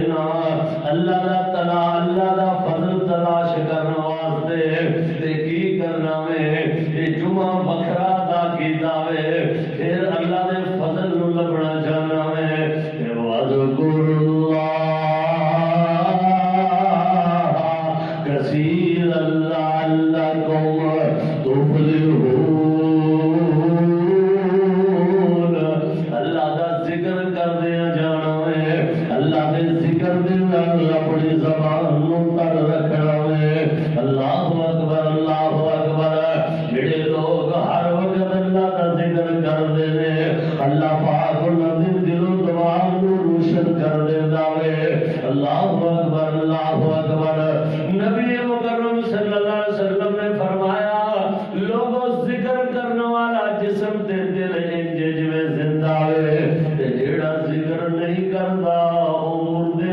اللہ دا تلا اللہ دا فضل تلاش کرنے واسطے تے کی کرنا میں یہ جمعہ بکھرا دا کیتا وے پھر اللہ دے فضل نو لبنا جانا میں وذکر اللہ کثیر لعلکم تفلحون اللہ دا ذکر کر دیا جانا میں اللہ دے ذکر دے نال اپنی زبان نو تر رکھنا ہے اللہ اکبر جڑے لوگ ہر وقت اللہ دا ذکر کردے نے اللہ پاک انہاں دے دل و دماغ نو روشن کر دیندا ہے اللہ اکبر